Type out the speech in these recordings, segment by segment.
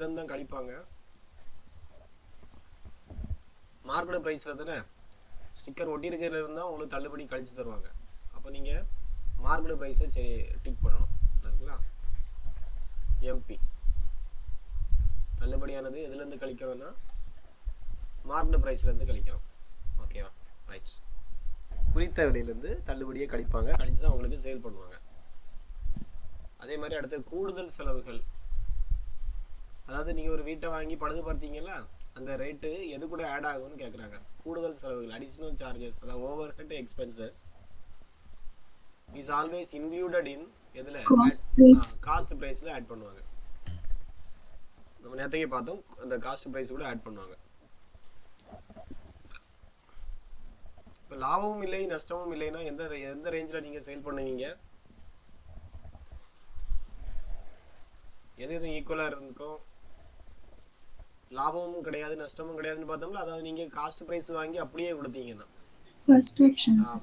தான் கழிப்பாங்க. மார்க்கெட் ப்ரைஸில் தானே ஸ்டிக்கர் ஒட்டி இருக்கிறதுல இருந்தால் உங்களுக்கு தள்ளுபடி கழிச்சு தருவாங்க. அப்போ நீங்கள் மார்க்கெட் ப்ரைஸை டிக் பண்ணணும். இருக்குங்களா? எம்பி தள்ளுபடியானது எதுலேருந்து கழிக்கணும்னா மார்க்கெட் ப்ரைஸ்லேருந்து கழிக்கணும். ஓகேவா? ரைட். குறித்த விலையிலேருந்து தள்ளுபடியை கழிப்பாங்க. கழிச்சு தான் உங்களுக்கு சேல் பண்ணுவாங்க. அதே மாதிரி அடுத்து கூடுதல் செலவுகள். அதாவது நீங்கள் ஒரு வீட்டை வாங்கி பழுது பார்த்தீங்களா, அந்த ரேட்டு எது கூட ஆட் ஆகும்னு கேட்குறாங்க. கூடுதல் செலவுகள், அடிஷ்னல் சார்ஜஸ், அதாவது over head expenses is always included in எதில் காஸ்ட் ப்ரைஸில் ஆட் பண்ணுவாங்க. நம்ம நேற்றுக்கே பார்த்தோம், அந்த காஸ்ட் ப்ரைஸ் கூட ஆட் பண்ணுவாங்க. இப்போ லாபமும் இல்லை நஷ்டமும் இல்லைன்னா எந்த ரேஞ்சில் நீங்கள் சேல் பண்ணுவீங்க? எது ஈக்குவலாக இருக்கும், லாபமும் கிடையாது நஷ்டமும் கிடையாதுன்னு பார்த்தோம்ல. அதாவது நீங்கள் காஸ்ட் ப்ரைஸ் வாங்கி அப்படியே கொடுத்தீங்கன்னா ஃபர்ஸ்ட் ஆப்ஷன் வரும்.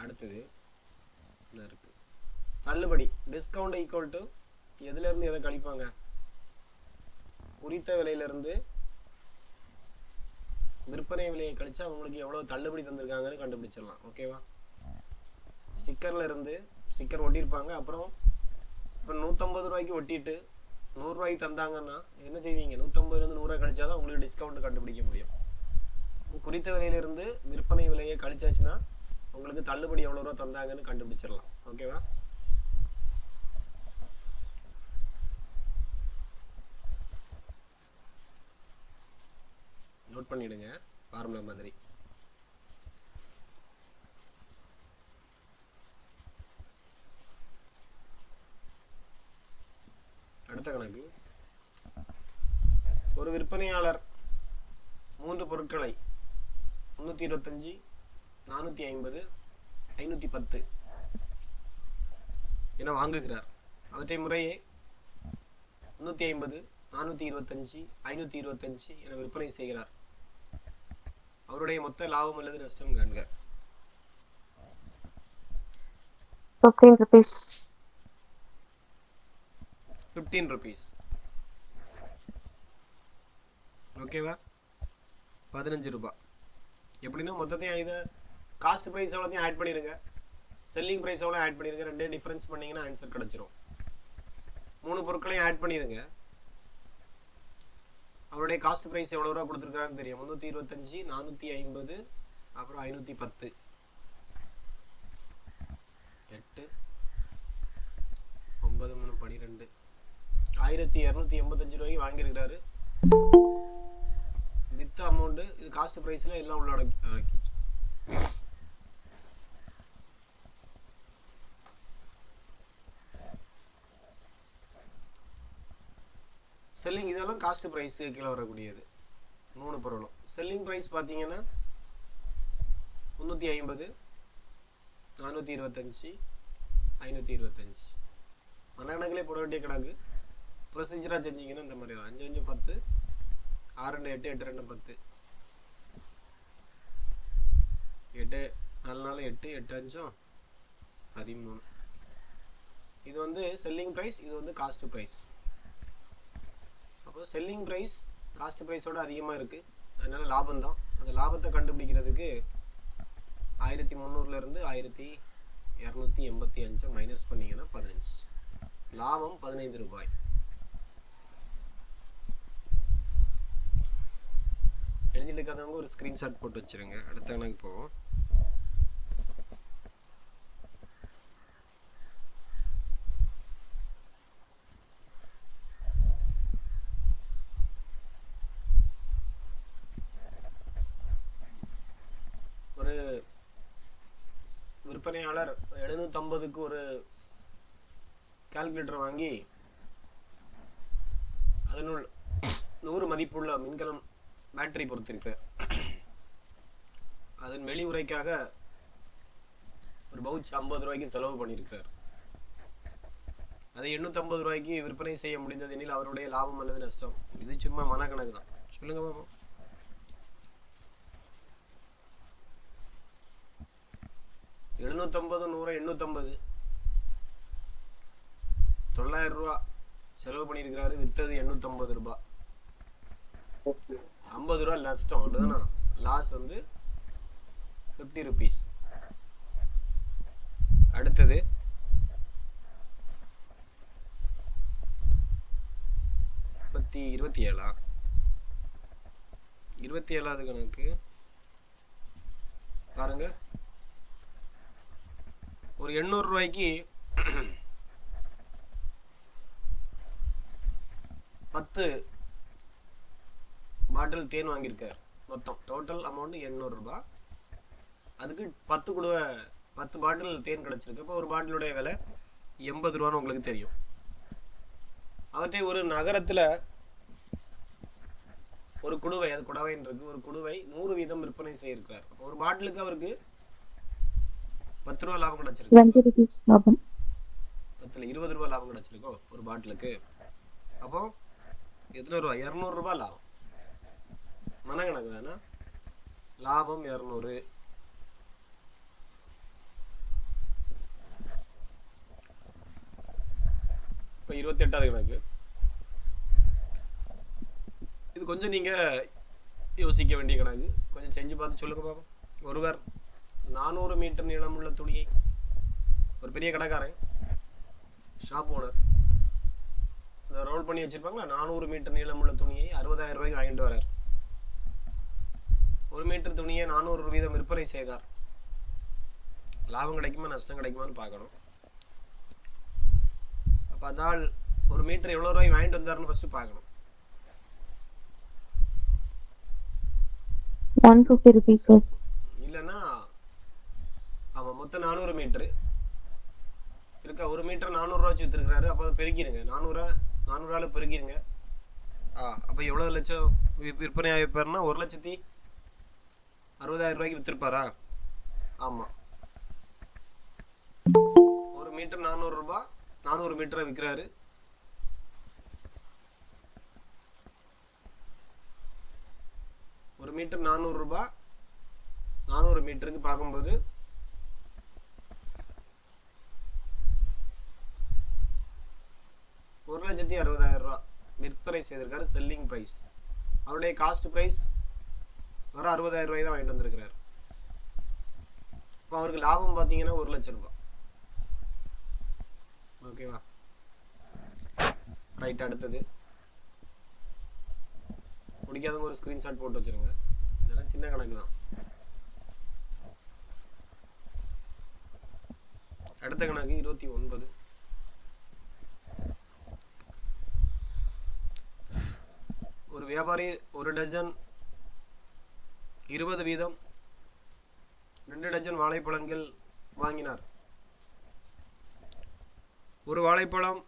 அடுத்தது என்ன இருக்கு? தள்ளுபடி, டிஸ்கவுண்ட் ஈக்குவல் டு எதுலேருந்து எதை கழிப்பாங்க? குறித்த விலையிலேருந்து விற்பனை விலையை கழிச்சா அவங்களுக்கு எவ்வளோ தள்ளுபடி தந்திருக்காங்கன்னு கண்டுபிடிச்சிடலாம். ஓகேவா? ஸ்டிக்கரில் இருந்து ஸ்டிக்கர் ஒட்டியிருப்பாங்க. அப்புறம் இப்போ 150 ரூபாய்க்கு ஒட்டிட்டு 100 ரூபாய்க்கு தந்தாங்கன்னா என்ன செய்வீங்க? 150லேருந்து 100 கழிச்சா தான் உங்களுக்கு டிஸ்கவுண்ட் கண்டுபிடிக்க முடியும். குறித்த விலையிலிருந்து விற்பனை விலையை கழிச்சாச்சுன்னா உங்களுக்கு தள்ளுபடி எவ்வளோ ரூபா தந்தாங்கன்னு கண்டுபிடிச்சிடலாம். ஓகேவா? நோட் பண்ணிடுங்க ஃபார்முலா மாதிரி. அடுத்த கணக்கு, ஒரு விற்பனையாளர் 3 பொருட்களை 325, 450, 510 என வாங்குகிறார். அவற்றை முறையே 350, 425, 525 என விற்பனை செய்கிறார். அவருடைய மொத்த லாபம் அல்லது நஷ்டம் காண்க. 15 rupees. 15 rupees. ஓகேவா? 15 ரூபாய். எப்படின்னா மொத்தத்தையும் இதை காஸ்ட் ப்ரைஸ் எவ்வளோத்தையும் ஆட் பண்ணிடுங்க, செல்லிங் ப்ரைஸ் எவ்வளோ ஆட் பண்ணிடுங்க. ரெண்டே டிஃப்ரென்ஸ் பண்ணிங்கன்னா ஆன்சர் கிடச்சிரும். 3 பொருட்களையும் ஆட் பண்ணிடுங்க. அவருடைய காஸ்ட் ப்ரைஸ் எவ்வளோ ரூபா கொடுத்துருக்காருன்னு தெரியும். 325, 450, அப்புறம் 510. 8, 9, 3, 12, 1285 ரூபாய்க்கு வாங்கியிருக்கிறாரு. வித் அமௌண்ட் இது காஸ்ட் ப்ரைஸில் எல்லாம் உள்ளடக்கி. செல்லிங் இதெல்லாம் காஸ்ட் ப்ரைஸ் கீழே வரக்கூடியது. 3 பொருளும் செல்லிங் ப்ரைஸ் பார்த்தீங்கன்னா 350, 425, 525 மனக்கணக்கிலே போட வேண்டிய கணக்கு. ப்ரொசீஜராக செஞ்சீங்கன்னா இந்த மாதிரி 5 5 10, 6 2 8 8 2 10, 8 4 4 8 8 5 13. இது வந்து செல்லிங் ப்ரைஸ், இது வந்து காஸ்ட் ப்ரைஸ். அப்போ செல்லிங் ப்ரைஸ் காஸ்ட் ப்ரைஸோட அதிகமாக இருக்குது, அதனால லாபம் தான். அந்த லாபத்தை கண்டுபிடிக்கிறதுக்கு 1300லேருந்து 1285 மைனஸ் பண்ணிங்கன்னா 15. லாபம் 15 ரூபாய். எழுதிட்டு இருக்காதவங்க ஒரு ஸ்க்ரீன்ஷாட் போட்டு வச்சுருங்க. அடுத்த கணக்கு போவோம். ஒரு விற்பனையாளர் 750க்கு ஒரு கால்குலேட்டர் வாங்கி அதனுள் 100 மதிப்புள்ள மின்கலம் பேட்டரி பொறுத்திருக்கிறார். அதன் வெளியுறைக்காக ஒரு பவுச் 50 ரூபாய்க்கு செலவு பண்ணியிருக்கிறார். அதை 850 ரூபாய்க்கு விற்பனை செய்ய முடிந்தது எனில் அவருடைய லாபம் அல்லது நஷ்டம். இது சும்மா மனக்கணக்கு தான். சொல்லுங்க பாப்போம். 750, 100, 850 900 ரூபா செலவு பண்ணியிருக்கிறாரு, வித்தது 850 ரூபாய். 50 ரூபா நஷ்டம், அப்படிதானா? லாஸ் வந்து 50 rupees. அடுத்தது 27வது கணக்கு பாருங்க. ஒரு 800 ரூபாய்க்கு 10 பாட்டில் தேன் வாங்கியிருக்கார். மொத்தம் டோட்டல் அமௌண்ட் 800 ரூபாய். அதுக்கு 10 பாட்டில் தேன் கிடச்சிருக்கு. அப்போ ஒரு பாட்டிலுடைய விலை 80 ரூபான்னு உங்களுக்கு தெரியும். அவற்றை ஒரு நகரத்தில் ஒரு குடுவை, அது குடவைன்றது ஒரு குடுவை 100 வீதம் விற்பனை செய்திருக்கிறார். அப்போ ஒரு பாட்டிலுக்கு அவருக்கு 10 ரூபா லாபம் கிடைச்சிருக்கு. 20 ரூபா லாபம் கிடைச்சிருக்கோ ஒரு பாட்டிலுக்கு. அப்போ எத்தனை ரூபா? 200 ரூபாய் லாபம். மனக்கணக்கு தானே? லாபம் 200. இப்போ 28வது கணக்கு. இது கொஞ்சம் நீங்க யோசிக்க வேண்டிய கணக்கு. கொஞ்சம் செஞ்சு பார்த்து சொல்லுங்க பாப்போம். ஒருவர் 400 மீட்டர் நீளமுள்ள துணியை, ஒரு பெரிய கடைக்காரன், ஷாப் ஓனர், ரோல் பண்ணி வச்சிருப்பாங்களா, 400 மீட்டர் நீளமுள்ள துணியை 60,000 ரூபாய்க்கு வாங்கிட்டு வரார். 1 மீட்டர் துணியை 400 வீதம் விற்பனை செய்தார். லாபம் கிடைக்குமா நஷ்டம் கிடைக்குமான்னு பார்க்கணும். அப்போ அதால் 1 மீட்டர் எவ்வளோ ரூபாய் வாங்கிட்டு வந்தாருன்னு ஃபர்ஸ்ட் பார்க்கணும். 150 rupees sir. இல்லைன்னா ஆமாம், மொத்தம் 400 மீட்டரு இருக்கா. 1 மீட்டர் 400 ரூபா வச்சு வித்துருக்காரு. அப்போ பெருக்கிடுங்க, 400 பெருக்கிடுங்க. அப்போ எவ்வளோ லட்சம் விற்பனை ஆகிப்பாருன்னா 1,60,000 ரூபாய்க்கு வித்துருப்பாரா? ஆமாம். 1 மீட்டர் 400 ரூபாய், 400 மீட்டரை விற்கிறாரு. ஒரு மீட்டர் 400 ரூபாய், 400 மீட்டருக்கு பார்க்கும்போது 1,60,000 ரூபாய் விற்பனை செய்திருக்காரு. செல்லிங் பிரைஸ், அவருடைய காஸ்ட் பிரைஸ் வர 60,000 ரூபாய் தான் வாங்கிட்டு வந்திருக்கிறார். இப்போ அவருக்கு லாபம் பார்த்தீங்கன்னா 1,00,000 ரூபாய். ஓகேவா? ரைட். அடுத்தது முடிக்காதவங்க ஒரு ஸ்கிரீன்ஷாட் போட்டு வச்சிருங்க. இதெல்லாம் சின்ன கணக்கு தான். அடுத்த கணக்கு 29. ஒரு வியாபாரி 1 டஜன் 20 வீதம் 2 டஜன் வாழைப்பழங்கள் வாங்கினார். ஒரு வாழைப்பழம்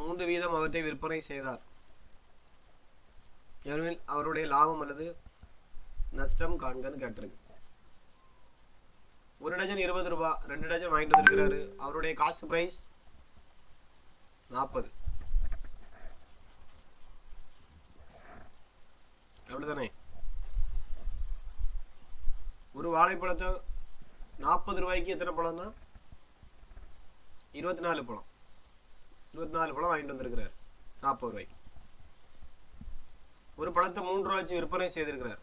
3 வீதம் அவற்றை விற்பனை செய்தார். ஏனெனில் அவருடைய லாபம் அல்லது நஷ்டம் காண்கன்னு கேட்டிருக்கு. 1 டஜன் 20 ரூபாய், 2 டஜன் வாங்கிட்டு வந்திருக்கிறாரு. அவருடைய காஸ்ட் பிரைஸ் 40. அப்படிதானே? ஒரு வாழைப்பழத்தை 40 ரூபாய்க்கு எத்தனை பழம்னா 24 பழம். 24 பழம் வாங்கிட்டு வந்திருக்கிறார் 40 ரூபாய்க்கு. ஒரு பழத்தை 3 ரூபா வச்சு விற்பனை செய்திருக்கிறார்.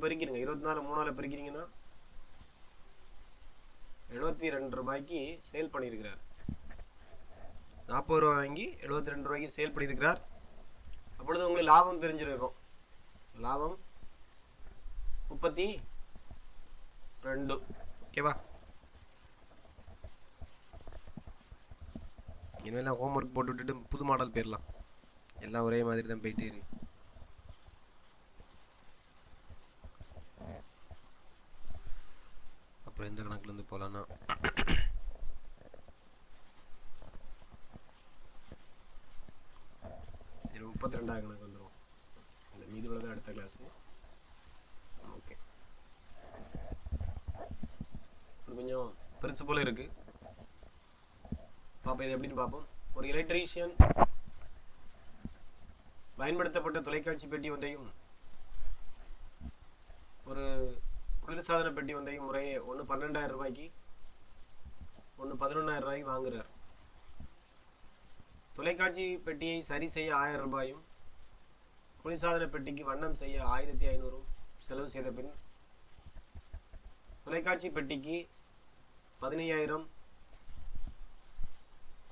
பெருக்கிறீங்க, 24 3ஆல் பெருக்கிறீங்கன்னா 72 ரூபாய்க்கு சேல் பண்ணியிருக்கிறார். 40 ரூபா வாங்கி 72 ரூபாய்க்கு சேல் பண்ணியிருக்கிறார். அப்பொழுது உங்களுக்கு லாபம் தெரிஞ்சிருக்கும். லாபம் 32. ஓகேவா? இனிமேல் ஹோம் ஒர்க் போட்டு விட்டுட்டு புது மாடல் போயிடலாம். எல்லாம் ஒரே மாதிரி தான் போயிட்டே இருக்கு. அப்புறம் எந்த கணக்குலேருந்து போகலான்னா 32வது கணக்கு வந்துடும். இந்த மீதி உள்ளது அடுத்த கிளாஸு. ஓகே, கொஞ்சம் பெருசு போல இருக்கு. பார்ப்போம் இது எப்படின்னு பார்ப்போம். ஒரு எலக்ட்ரீஷியன் பயன்படுத்தப்பட்ட தொலைக்காட்சி பெட்டி ஒன்றையும் ஒரு குளிர்சாதன பெட்டி ஒன்றையும் முறையே ஒன்று 12,000 ரூபாய்க்கு, ஒன்று 11,000 ரூபாய்க்கு வாங்குறார். தொலைக்காட்சி பெட்டியை சரி செய்ய 1000 ரூபாயும் குளிர்சாதன பெட்டிக்கு வண்ணம் செய்ய 1500 செலவு செய்த பின் தொலைக்காட்சி பெட்டிக்கு 15000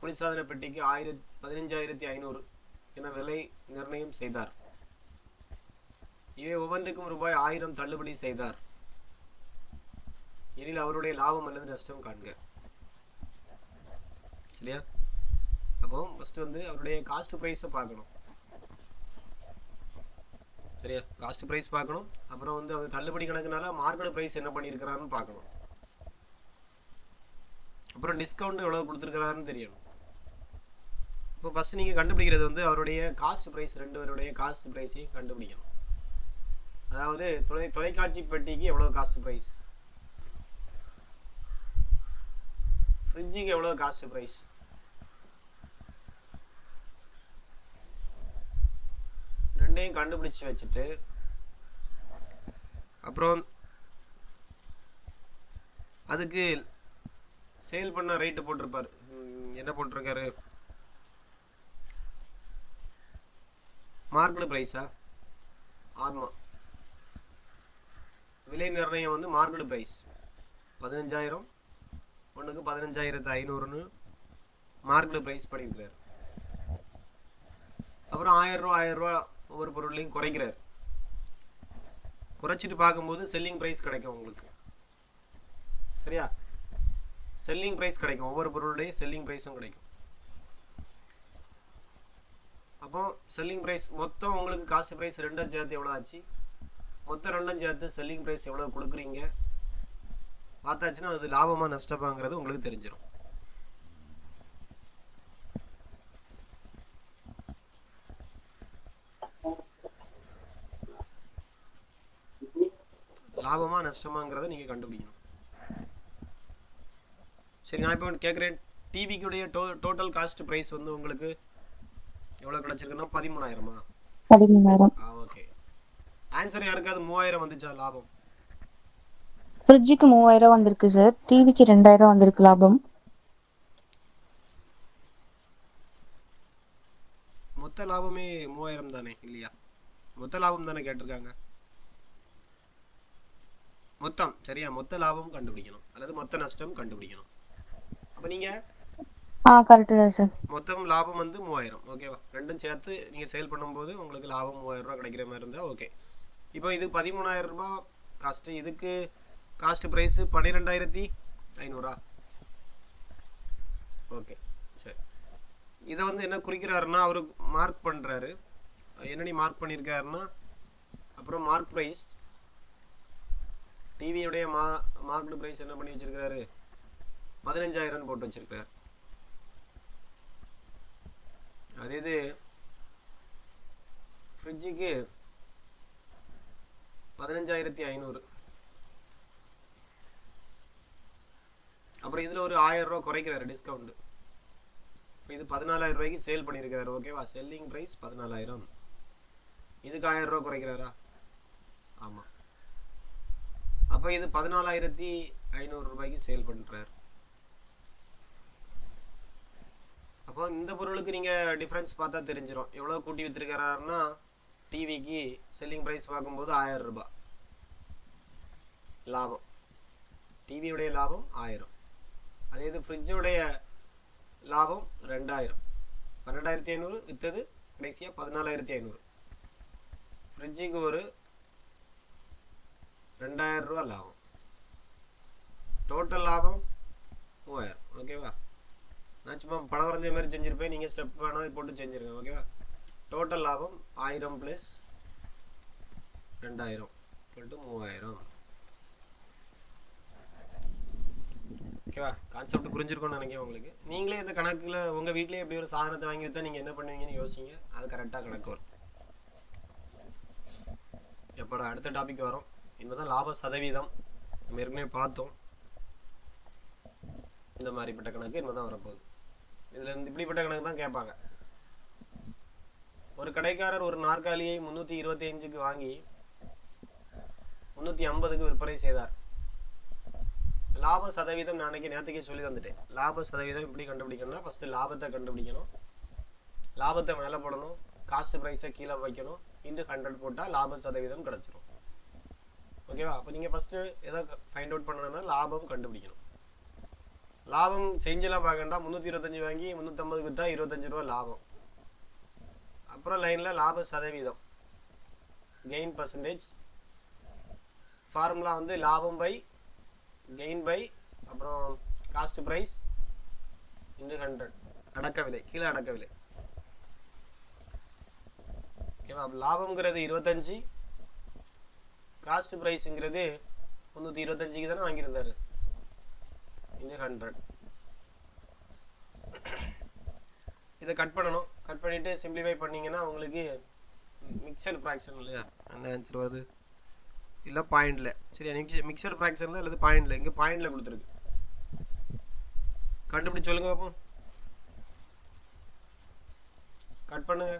குளிர்சாதன பெட்டிக்கு 15500 என விலை நிர்ணயம் செய்தார். இவை ஒவ்வொன்றுக்கும் ரூபாய் 1000 தள்ளுபடி செய்தார் எனில் அவருடைய லாபம் அல்லது நஷ்டம் காண்க. சரியா? அப்போ ஃபர்ஸ்ட் வந்து அவருடைய காஸ்ட் பிரைஸை பார்க்கணும். சரியா? காஸ்ட் பிரைஸ் பார்க்கணும். அப்புறம் வந்து அவர் தள்ளுபடி கணக்குனால மார்க்கெட் பிரைஸ் என்ன பண்ணியிருக்கிறாருன்னு பார்க்கணும். அப்புறம் டிஸ்கவுண்ட் எவ்வளவு கொடுத்துருக்கிறாருன்னு தெரியணும். இப்போ ஃபர்ஸ்ட் நீங்கள் கண்டுபிடிக்கிறது வந்து அவருடைய காஸ்ட் ப்ரைஸ், ரெண்டு பேருடைய காஸ்ட் ப்ரைஸையும் கண்டுபிடிக்கணும். அதாவது தொலைக்காட்சி பெட்டிக்கு எவ்வளோ காஸ்ட் ப்ரைஸ், ஃப்ரிட்ஜுக்கு எவ்வளோ காஸ்ட் ப்ரைஸ், ரெண்டையும் கண்டுபிடிச்சு வச்சுட்டு அப்புறம் அதுக்கு சேல் பண்ண ரேட்டு போட்டிருப்பாரு. என்ன போட்டிருக்காரு? மார்க்கெட் பிரைஸா? ஆமாம், விலை நிர்ணயம் வந்து மார்க்கெட் பிரைஸ் 15000, ஒன்றுக்கு 15500ன்னு மார்க்கெட் பிரைஸ் பண்ணியிருக்கிறார். அப்புறம் 1000 ரூபா ஒவ்வொரு பொருளையும் குறைக்கிறார். குறைச்சிட்டு பார்க்கும்போது செல்லிங் ப்ரைஸ் கிடைக்கும் உங்களுக்கு. சரியா? செல்லிங் ப்ரைஸ் கிடைக்கும், ஒவ்வொரு பொருளுடைய செல்லிங் ப்ரைஸும் கிடைக்கும். அப்போ செல்லிங் ப்ரைஸ் மொத்தம் உங்களுக்கு காஸ்ட் ப்ரைஸ் ரெண்டும் சேர்த்து எவ்வளோ ஆச்சு, மொத்தம் ரெண்டும் சேர்த்து செல்லிங் ப்ரைஸ் எவ்வளோ கொடுக்குறீங்க பார்த்தாச்சுன்னா அது லாபமாக நஷ்டமாங்கிறது உங்களுக்கு தெரிஞ்சிடும். லாபமா நஷ்டமாங்கிறத நீங்கள் கண்டுபிடிக்கணும். சரி, நான் இப்போ கேட்குறேன், டிவிக்குடைய டோட்டல் காஸ்ட் ப்ரைஸ் வந்து உங்களுக்கு எவ்வளோ கிடச்சிருக்குன்னா 13000மா? 13000. ஓகே. ஆன்சர் யாருக்காவது 3000 வந்துச்சா லாபம்? ஃப்ரிட்ஜுக்கு 3000 வந்திருக்கு சார், டிவிக்கு 2000 வந்திருக்கு லாபம். மொத்த லாபமே 3000 தானே இல்லையா? மொத்த லாபம் தானே கேட்டிருக்காங்க. மொத்தம் சரியா? மொத்த லாபம் கண்டுபிடிக்கணும் அல்லது மொத்த நஷ்டம் கண்டுபிடிக்கணும். அப்போ நீங்கள் கரெக்ட் தான் சார். மொத்தம் லாபம் வந்து 3000. ஓகேவா? ரெண்டும் சேர்த்து நீங்கள் சேல் பண்ணும்போது உங்களுக்கு லாபம் 3000 ரூபா கிடைக்கிற மாதிரி இருந்தால் ஓகே. இப்போ இது 13000 ரூபா காஸ்ட்டு, இதுக்கு காஸ்ட் ப்ரைஸு 12500. ஓகே சரி. இதை வந்து என்ன குறிக்கிறாருன்னா அவர் மார்க் பண்ணுறாரு. என்னடி மார்க் பண்ணியிருக்காருன்னா, அப்புறம் மார்க் ப்ரைஸ் டிவியுடைய மார்க்கெட் ப்ரைஸ் என்ன பண்ணி வச்சிருக்காரு, 15000 போட்டு வச்சிருக்காரு. அதே இது ஃப்ரிட்ஜுக்கு 15500. அப்புறம் இதில் ஒரு 1000 ரூபா குறைக்கிறாரு டிஸ்கவுண்ட். இது 14000 ரூபாய்க்கு சேல் பண்ணியிருக்காரு. ஓகேவா? Selling price 14000. இதுக்கு 1000 ரூபா குறைக்கிறாரா? ஆமாம். அப்போ இது 14500 ரூபாய்க்கு சேல் பண்ணுறாரு. அப்போ இந்த பொருளுக்கு நீங்கள் டிஃப்ரென்ஸ் பார்த்தா தெரிஞ்சிடும் எவ்வளோ கூட்டி விற்றுருக்கிறாருன்னா, டிவிக்கு செல்லிங் ப்ரைஸ் பார்க்கும்போது 1000 ரூபாய் லாபம், டிவியுடைய லாபம் 1000. அதே இது ஃப்ரிட்ஜுடைய லாபம் 2000, 12500 விற்றது கடைசியாக 14500. ஃப்ரிட்ஜுக்கு ஒரு 2000 ரூபா லாபம், டோட்டல் லாபம் 3000. ஓகேவா? நான் சும்மா படம் வரைஞ்ச மாதிரி செஞ்சுருப்பேன், நீங்கள் ஸ்டெப் வேணால் போட்டு செஞ்சுருங்க. ஓகேவா? டோட்டல் லாபம் 1000 + 2000 = 3000. ஓகேவா? கான்செப்ட் புரிஞ்சிருக்கும்னு நினைக்கிறேன் உங்களுக்கு. நீங்களே இந்த கணக்கில் உங்கள் வீட்டிலே எப்படி ஒரு சாதனத்தை வாங்கி விற்றா நீங்கள் என்ன பண்ணுவீங்கன்னு யோசிங்க, அது கரெக்டாக கணக்கு வரும். எப்போட அடுத்த டாபிக் வரும். இனிமேல் லாப சதவீதம் நம்ம ஏற்கனவே பார்த்தோம். இந்த மாதிரிப்பட்ட கணக்கு இனிமேல் தான் வரப்போகுது. இதில் இருந்து இப்படிப்பட்ட கணக்கு தான் கேட்பாங்க. ஒரு கடைக்காரர் ஒரு நாற்காலியை 325க்கு வாங்கி 350க்கு விற்பனை செய்தார். லாப சதவீதம் நான் நேற்றுக்கே சொல்லி தந்துட்டேன். லாப சதவீதம் எப்படி கண்டுபிடிக்கணும்னா, ஃபஸ்ட்டு லாபத்தை கண்டுபிடிக்கணும். லாபத்தை மேலே போடணும், காஸ்ட் ப்ரைஸை கீழே வைக்கணும், இன்டு 100 போட்டால் லாப சதவீதம் கிடச்சிரும். ஓகேவா? அப்போ நீங்கள் ஃபஸ்ட்டு எதை ஃபைண்ட் அவுட் பண்ணணும்னா லாபம் கண்டுபிடிக்கணும். லாபம் செஞ்செல்லாம் பார்க்கண்டா 325 வாங்கி 350 விற்றா 25 ரூபா லாபம். அப்புறம் லைனில் லாப சதவீதம், கெயின் பர்சன்டேஜ். ஃபார்முலா வந்து லாபம் பை கெயின் பை அப்புறம் காஸ்ட் ப்ரைஸ் இன்டு 100, அடக்க விலை, கீழே அடக்க விலை. ஓகேவா? லாபம்ங்கிறது 25, காஸ்ட் ப்ரைஸுங்கிறது 325க்கு தானே வாங்கியிருந்தாரு, இன்டு 100. இதை கட் பண்ணணும். கட் பண்ணிவிட்டு சிம்பிளிஃபை பண்ணிங்கன்னா உங்களுக்கு மிக்சட் ஃப்ராக்ஷன் இல்லையா, என்ன ஆன்சர் வருது? இல்லை பாயிண்டில். சரியா? மிக்சட் ஃப்ராக்ஷனில் அல்லது பாயிண்டில், இங்கே பாயிண்டில் கொடுத்துருக்கு. கண்டுபிடிச்சு சொல்லுங்க பார்ப்போம். கட் பண்ணுங்க.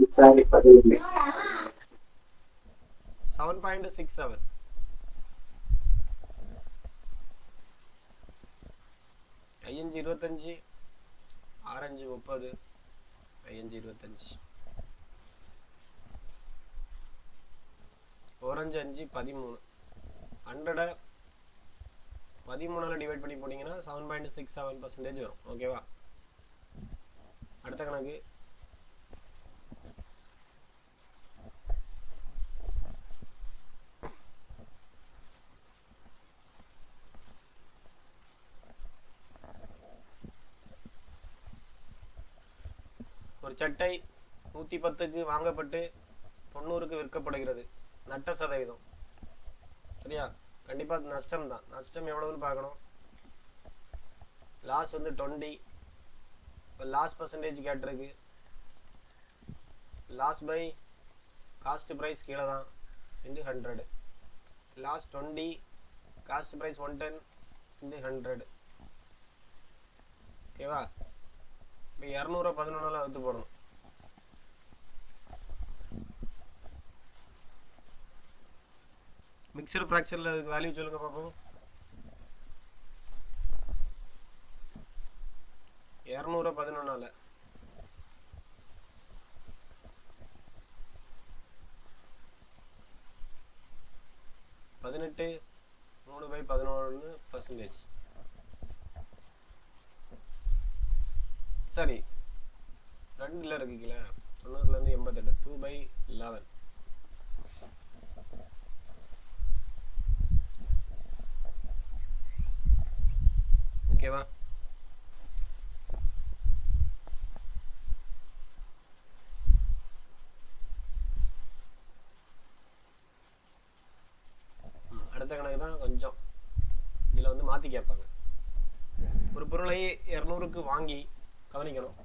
விசாரிப்பதில்லை. 7.67. ING 25, orange 30, ING 25, orange 5, 13. 100 13ஆல் டிவைட் பண்ணி போனீங்கன்னா 7.67% வரும். ஓகேவா? அடுத்த கணக்கு. ஒரு சட்டை 110க்கு வாங்கப்பட்டு 90க்கு விற்கப்படுகிறது. நட்ட சதவீதம். சரியா? கண்டிப்பாக நஷ்டம் தான். நஷ்டம் எவ்வளவுன்னு பார்க்கணும். லாஸ் வந்து 20. இப்போ லாஸ் பர்சன்டேஜ் கேட்டிருக்கு. லாஸ் பை காஸ்ட் ப்ரைஸ் கீழே தான், into 100. Loss 20, cost price 110, into 100. ஓகேவா? இப்போ 200 11 வகுத்து போடணும். மிக்சர் ஃப்ராக்சரில் அதுக்கு வேல்யூ சொல்லுங்க பார்ப்போம். 200 11 18 3/11%. சரி, 2ல் இருக்குல்ல, 90லேருந்து 88, 2/11. ஓகேவா? அடுத்த கணக்கு தான் கொஞ்சம் இதில் வந்து மாற்றி கேட்பாங்க. ஒரு பொருளை 200க்கு வாங்கி, கவனிக்கணும்,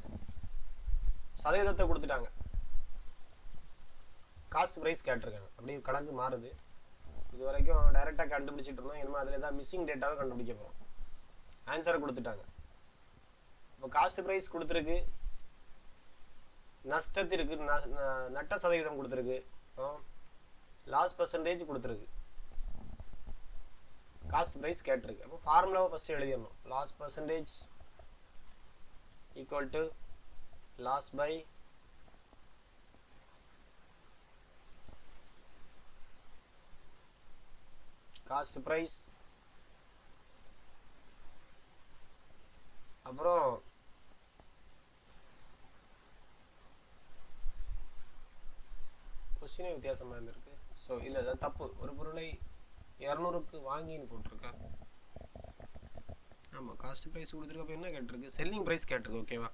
சதவீதத்தை கொடுத்துட்டாங்க, காஸ்ட் ப்ரைஸ் கேட்டிருக்காங்க. அப்படி கணக்கு மாறுது. இது வரைக்கும் டைரெக்டாக கண்டுபிடிச்சிட்டு இருந்தோம். இனிமேல் அதில் தான் மிஸ்ஸிங் டேட்டாவை கண்டுபிடிக்க போகிறோம். ஆன்சரை கொடுத்துட்டாங்க. இப்போ காஸ்ட் ப்ரைஸ் கொடுத்துருக்கு, நஷ்டத்திற்கு நட்ட சதவீதம் கொடுத்துருக்கு, லாஸ் பர்சன்டேஜ் கொடுத்துருக்கு, காஸ்ட் ப்ரைஸ் கேட்டிருக்கு. அப்போ ஃபார்முலாவை ஃபஸ்ட்டு எழுதிடணும். Loss percentage equal to loss by cost price. அப்புறம் கொஸ்டினே வித்தியாசமாக இருந்திருக்கு. ஸோ இல்லை, தப்பு. ஒரு பொருளை 200க்கு வாங்கின்னு போட்டிருக்கா. ஆமாம், காஸ்ட் ப்ரைஸ் கொடுத்துருக்கப்ப என்ன கேட்டிருக்கு? செல்லிங் ப்ரைஸ் கேட்டிருக்கு. ஓகேவா?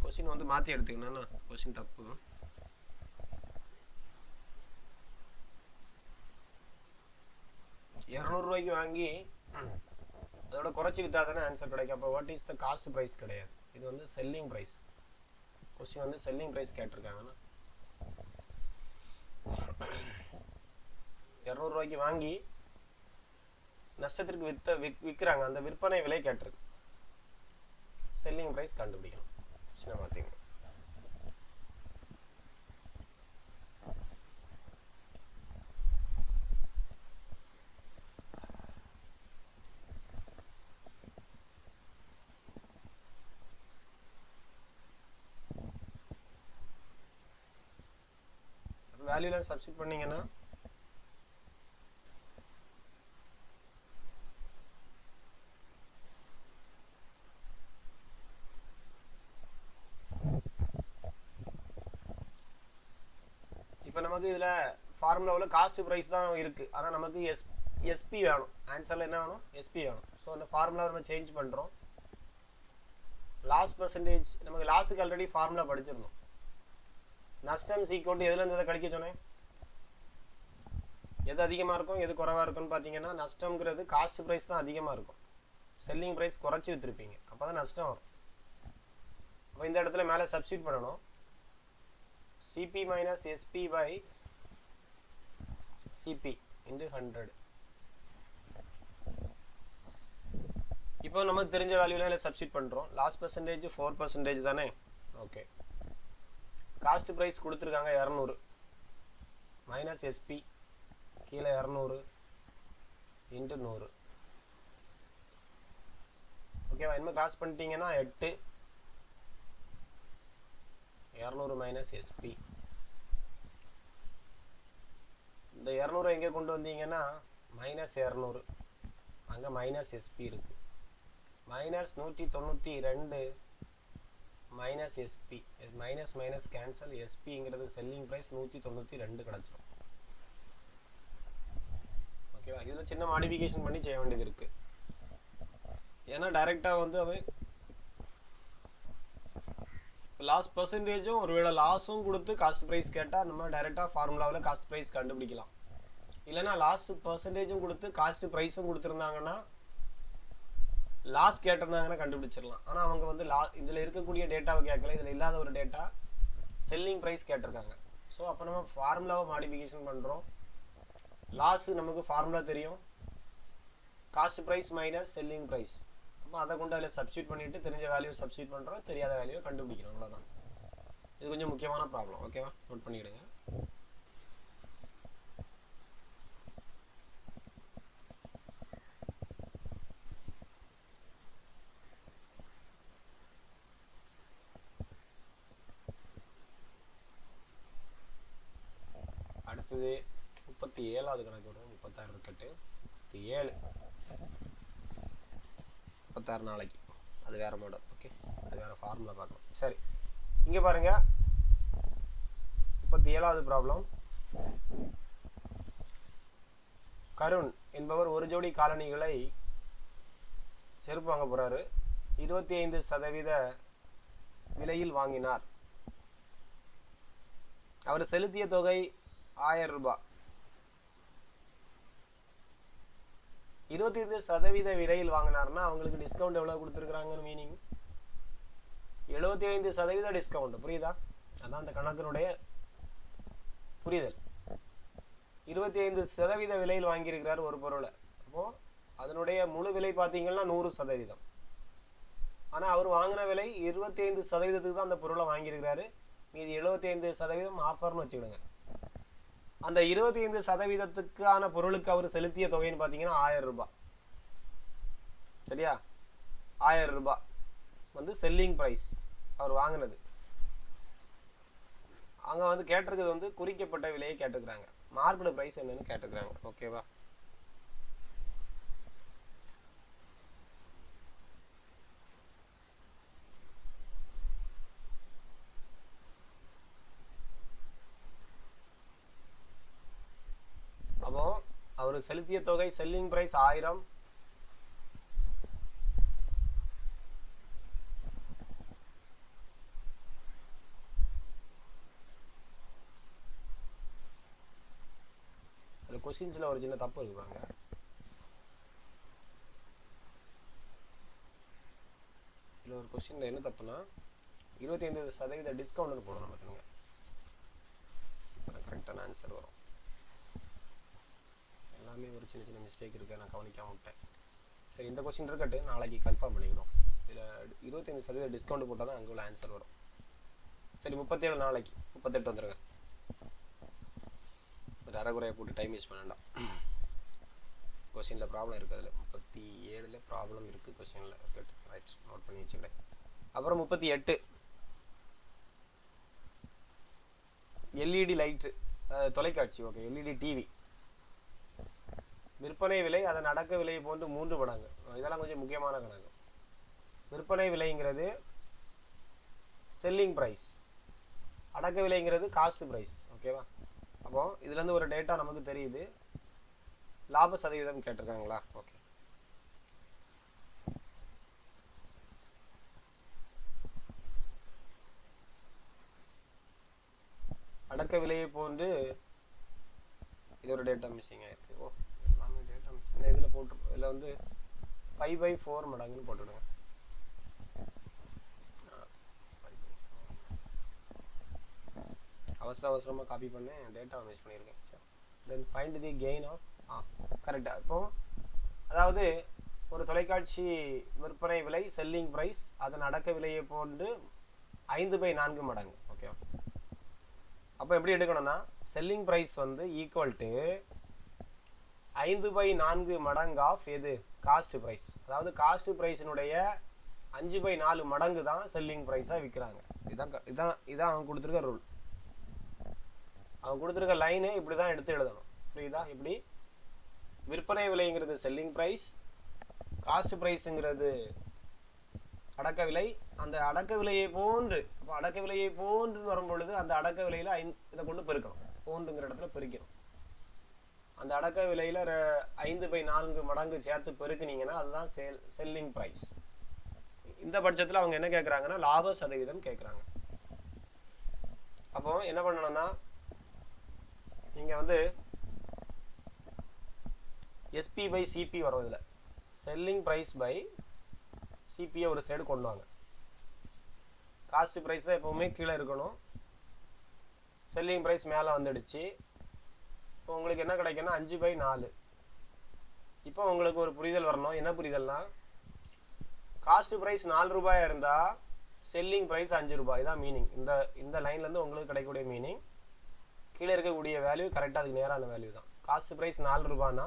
கொஸ்டின் வந்து மாற்றி எடுத்துக்கணும்னா கொஸ்டின் தப்பு. ₹200 வாங்கி அதோட குறைச்சி விற்றா தானே ஆன்சர் கிடைக்கும். அப்போ what is the cost price கிடையாது, இது வந்து செல்லிங் ப்ரைஸ். கொஸ்டின் வந்து செல்லிங் ப்ரைஸ் கேட்டிருக்காங்கன்னா ₹200 வாங்கி நஷ்டத்திற்கு விற்கிறாங்க. அந்த விற்பனை விலை கேட்டிருக்கு. செல்லிங் ப்ரைஸ் கண்டுபிடிக்கணும். சின்ன மாற்றிங்க. வேல்யூலாம் சப்ஸ்டிட் பண்ணீங்கன்னா இப்போ நமக்கு இதில் ஃபார்முலாவில் காஸ்ட் ப்ரைஸ் தான் இருக்குது. ஆனால் நமக்கு எஸ்பி வேணும். ஆன்சரில் என்ன வேணும்? எஸ்பி வேணும். ஸோ அந்த ஃபார்முலாவை நம்ம சேஞ்ச் பண்ணுறோம். லாஸ் பர்சன்டேஜ் நமக்கு லாஸுக்கு ஆல்ரெடி ஃபார்முலா படிச்சிருந்தோம். நஷ்டம் சீக்கோட்டு எதுலேருந்து எதை கழிக்க சொன்னேன்? எது அதிகமாக இருக்கும் எது குறைவாக இருக்குன்னு பார்த்தீங்கன்னா நஷ்டம்ங்கிறது காஸ்ட் ப்ரைஸ் தான் அதிகமாக இருக்கும். செல்லிங் ப்ரைஸ் குறைச்சி விற்றுருப்பீங்க, அப்போ தான் நஷ்டம் வரும். அப்போ இந்த இடத்துல மேலே சப்ஸ்டிட் பண்ணணும். CP minus SP by CP into 100. இப்போ நமக்கு தெரிஞ்ச வேல்யூலாம் சப்ஸ்டிட் பண்ணுறோம். லாஸ் பர்சன்டேஜ் 4% தானே? ஓகே. காஸ்ட் ப்ரைஸ் கொடுத்துருக்காங்க 200 மைனஸ் எஸ்பி கீழே 200 இன்ட்டு 100. ஓகேவா? இனிமேல் கிராஸ் பண்ணிட்டீங்கன்னா 8 200 மைனஸ் எஸ்பி. இந்த 200 எங்கே கொண்டு வந்தீங்கன்னா மைனஸ் 200 அங்கே மைனஸ் எஸ்பி இருக்குது. Minus 192 minus SP. Minus minus cancel. எஸ்பிங்கிறது செல்லிங் ப்ரைஸ் 192 கிடச்சிடும். ஓகேவா? இதில் சின்ன மாடிஃபிகேஷன் பண்ணி செய்ய வேண்டியது இருக்குது. ஏன்னா டைரெக்டாக வந்து அவன் லாஸ் பர்சன்டேஜும் ஒருவேளை லாஸும் கொடுத்து காஸ்ட் ப்ரைஸ் கேட்டால் நம்ம டைரெக்டாக ஃபார்முலாவில் காஸ்ட் ப்ரைஸ் கண்டுபிடிக்கலாம். இல்லைனா லாஸ் பர்சன்டேஜும் கொடுத்து காஸ்ட் ப்ரைஸும் கொடுத்துருந்தாங்கன்னா லாஸ் கேட்டிருந்தாங்கன்னா கண்டுபிடிச்சிடலாம். ஆனால் அவங்க வந்து இதில் இருக்கக்கூடிய டேட்டாவை கேட்கல, இதில் இல்லாத ஒரு டேட்டா செல்லிங் ப்ரைஸ் கேட்டிருக்காங்க. ஸோ அப்போ நம்ம ஃபார்முலாவை மாடிஃபிகேஷன் பண்ணுறோம். லாஸு நமக்கு ஃபார்முலா தெரியும், cost price minus selling price. அப்போ அதை கொண்டு அதில் சப்ஸ்டியூட் பண்ணிவிட்டு தெரிஞ்ச வேல்யூ சப்ஸ்டியூட் பண்ணுறோம், தெரியாத வேல்யூவை கண்டுபிடிக்கிறோம். அவ்வளோதான். இது கொஞ்சம் முக்கியமான ப்ராப்ளம். ஓகேவா? நோட் பண்ணிவிடுங்க. அடுத்தது 37வது கணக்கு விடுவோம். 36 இருக்கட்டு. 37 36 நாளைக்கு அது வேற மாடல். ஓகே, அது வேற ஃபார்முலா பார்க்கணும். சரி, இங்கே பாருங்க 37வது ப்ராப்ளம். கருண் என்பவர் ஒரு ஜோடி காலணிகளை செருப்பு வாங்க போறாரு. 25% விலையில் வாங்கினார். அவர் செலுத்திய தொகை 1000 ரூபாய். 25% விலையில் வாங்கினார்னா அவங்களுக்கு டிஸ்கவுண்ட் எவ்வளவு கொடுத்துருக்காங்கன்னு மீனிங் 75% டிஸ்கவுண்ட். புரியுதா? அதான் அந்த கணக்கினுடைய புரிதல். 25% விலையில் வாங்கியிருக்கிறார் ஒரு பொருளை. அப்போ அதனுடைய முழு விலை பார்த்தீங்கன்னா 100%. ஆனால் அவர் வாங்கின விலை 25%க்கு தான் அந்த பொருளை வாங்கியிருக்கிறாரு. மீதி 75% ஆஃபர்னு வச்சுக்கிடுங்க. அந்த 25%க்கான பொருளுக்கு அவர் செலுத்திய தொகைன்னு பார்த்தீங்கன்னா 1000 ரூபாய். சரியா? 1000 ரூபாய் வந்து செல்லிங் ப்ரைஸ் அவர் வாங்கினது. அங்கே வந்து கேட்டிருக்கிறது வந்து குறிக்கப்பட்ட விலையை கேட்டுக்கிறாங்க. மார்க்கெட் ப்ரைஸ் என்னன்னு கேட்டுக்கிறாங்க. ஓகேவா? அப்போ அவர் செலுத்திய தொகை செல்லிங் பிரைஸ் 1000. அதில் கொஸ்டின்ஸில் ஒரு சின்ன தப்பு இருக்கு பாருங்க. இதில் ஒரு கொஸ்டினில் என்ன தப்புனா 25% டிஸ்கவுண்ட் போடணும். பார்த்துங்க, அதான் கரெக்டான ஆன்சர் வரும். எல்லாமே ஒரு சின்ன சின்ன மிஸ்டேக் இருக்குது, நான் கவனிக்காம விட்டேன். சரி, இந்த கொஸ்டின் இருக்கட்டு, நாளைக்கு கன்ஃபார்ம் பண்ணிக்கணும். இதில் 25% டிஸ்கவுண்ட் போட்டால் தான் அங்கே உள்ள ஆன்சர் வரும். சரி, 37 நாளைக்கு 38 வந்துருங்க. ஒரு அரைக்குறையை போட்டு டைம் யூஸ் பண்ண வேண்டாம். கொஸ்டினில் ப்ராப்ளம் இருக்குது. அதில் 37 ப்ராப்ளம் இருக்குது கொஸ்டினில் இருக்கட்டு. ரைட், நோட் பண்ணி வச்சுக்கிறேன். அப்புறம் 38 எல்இடி லைட்டு தொலைக்காட்சி, ஓகே, எல்இடி டிவி விற்பனை விலை அதன் அடக்க விலையை போன்று 3 மடங்கு. இதெல்லாம் கொஞ்சம் முக்கியமான கணக்கு. விற்பனை விலைங்கிறது செல்லிங் ப்ரைஸ், அடக்க விலைங்கிறது காஸ்ட் ப்ரைஸ். ஓகேவா? அப்போ இதுலேருந்து ஒரு டேட்டா நமக்கு தெரியுது. லாப சதவீதம் கேட்டிருக்காங்களா? ஓகே, அடக்க விலையை போன்று இது ஒரு டேட்டா மிஸ்ஸிங் ஆயிருக்கு. ஓ, எல்லாமே டேட்டா மிஸ்ஸிங். இதில் போட்டுருக்கோம். இதில் வந்து 5/4 மடங்குன்னு போட்டுவிடுங்க. அவசரமாக காப்பி பண்ணி டேட்டாவை மிஸ் பண்ணியிருக்கேன். சரி, then find the gain of கரெக்டாக. இப்போ அதாவது ஒரு தொலைக்காட்சி விற்பனை விலை செல்லிங் ப்ரைஸ் அதன் அடக்க விலையை போன்று 5/4 மடங்கு. ஓகே, அப்போ எப்படி எடுக்கணும்னா செல்லிங் ப்ரைஸ் வந்து ஈக்குவல் டு 5/4 மடங்கு ஆஃப் எது காஸ்ட் ப்ரைஸ். அதாவது காஸ்ட் ப்ரைஸினுடைய 5/4 மடங்கு தான் செல்லிங் ப்ரைஸாக விற்கிறாங்க. இதான் அவங்க கொடுத்துருக்க ரூல். அவங்க கொடுத்துருக்க லைனு இப்படி தான் எடுத்து எழுதணும். புரியுதா? இப்படி விற்பனை விலைங்கிறது செல்லிங் ப்ரைஸ், காஸ்ட் ப்ரைஸுங்கிறது அடக்க விலை. அந்த அடக்க விலையை போன்று, அப்போ அடக்க விலையை போன்று வரும் பொழுது அந்த அடக்க விலையில் இதை கொண்டு பெருக்கணும். போன்றுங்கிற இடத்துல பெருக்கணும். அந்த அடக்க விலையில் 5/4 மடங்கு சேர்த்து பெருக்குனீங்கன்னா அதுதான் செல்லிங் ப்ரைஸ். இந்த பட்சத்தில் அவங்க என்ன கேட்குறாங்கன்னா லாப சதவீதம் கேட்குறாங்க. அப்போ என்ன பண்ணணும்னா நீங்கள் வந்து SP/CP வரும். இதில் செல்லிங் ப்ரைஸ் பை சிபியை ஒரு சைடு கொண்டு வாங்க. காஸ்ட் ப்ரைஸ் தான் எப்போவுமே கீழே இருக்கணும், செல்லிங் ப்ரைஸ் மேலே வந்துடுச்சு. இப்போ உங்களுக்கு என்ன கிடைக்குன்னா 5/4. இப்போ உங்களுக்கு ஒரு புரிதல் வரணும். என்ன புரிதல்னா காஸ்ட் ப்ரைஸ் 4 ரூபாயாக இருந்தால் செல்லிங் ப்ரைஸ் 5 ரூபாய். இதான் மீனிங். இந்த லைன்லேருந்து உங்களுக்கு கிடைக்கக்கூடிய மீனிங். கீழே இருக்கக்கூடிய வேல்யூ கரெக்டாக அதுக்கு நேரான வேல்யூ தான். காஸ்ட் ப்ரைஸ் 4 ரூபானா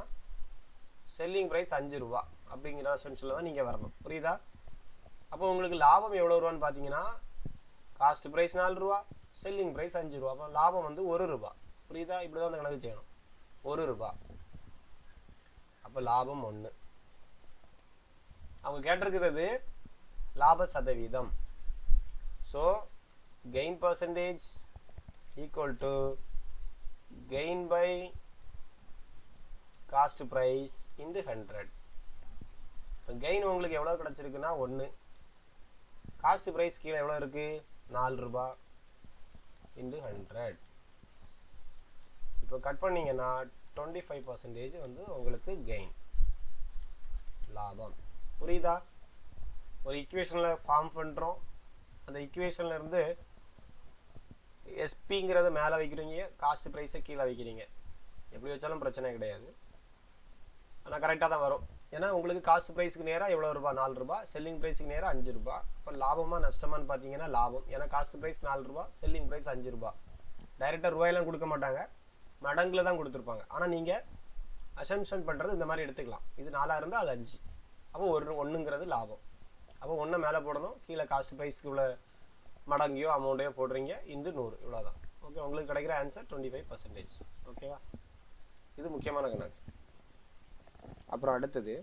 செல்லிங் ப்ரைஸ் 5 ரூபா அப்படிங்கிற சென்ஸில் தான் நீங்கள் வரணும். புரியுதா? அப்போ உங்களுக்கு லாபம் எவ்வளோ ரூபான்னு பார்த்தீங்கன்னா காஸ்ட் ப்ரைஸ் 4 ரூபா, செல்லிங் ப்ரைஸ் 5 ரூபா. அப்போ லாபம் வந்து 1 ரூபா. புரியுதா? இப்படி தான் அந்த கணக்கு செய்யணும். 1 ரூபா. அப்போ லாபம் 1. அவங்க கேட்டிருக்கிறது லாப சதவீதம். So gain percentage equal to gain by cost price into 100. இப்போ கெயின் உங்களுக்கு எவ்வளோ கிடச்சிருக்குன்னா 1. காஸ்ட் ப்ரைஸ் கீழே எவ்வளோ இருக்குது? 4 ரூபா இன்டு 100. இப்போ கட் பண்ணிங்கன்னா 25% வந்து உங்களுக்கு கெயின், லாபம். புரியுதா? ஒரு ஈக்குவேஷனில் ஃபார்ம் பண்ணுறோம். அந்த ஈக்குவேஷனில் இருந்து எஸ்பிங்கிறத மேலே வைக்கிறீங்க, காஸ்ட் ப்ரைஸை கீழே வைக்கிறீங்க. எப்படி வச்சாலும் பிரச்சனை கிடையாது, ஆனால் கரெக்டாக தான் வரும். ஏன்னா உங்களுக்கு காஸ்ட் ப்ரைஸுக்கு நேராக எவ்வளோ ரூபா? 4 ரூபா. செல்லிங் ப்ரைஸுக்கு நேராக 5 ரூபா. இப்போ லாபமாக நஷ்டமானு பார்த்தீங்கன்னா லாபம். ஏன்னா காஸ்ட் ப்ரைஸ் 4 ரூபா, செல்லிங் ப்ரைஸ் 5 ரூபா. டைரெக்டாக ரூபாயெல்லாம் கொடுக்க மாட்டாங்க, மடங்கில் தான் கொடுத்துருப்பாங்க. ஆனால் நீங்கள் அசம்ஷன் பண்ணுறது இந்த மாதிரி எடுத்துக்கலாம். இது 4 இருந்தால் அது 5. அப்போ 1ங்கிறது லாபம். அப்போ 1 மேலே போடணும், கீழே காஸ்ட் ப்ரைஸ்க்கு இவ்வளோ மடங்கையோ அமௌண்ட்டையோ போடுறீங்க. இந்த 100 இவ்வளோதான். ஓகே, உங்களுக்கு கிடைக்கிற ஆன்சர் 25%. ஓகேவா? இது முக்கியமான கணக்கு. அப்புறம் அடுத்தது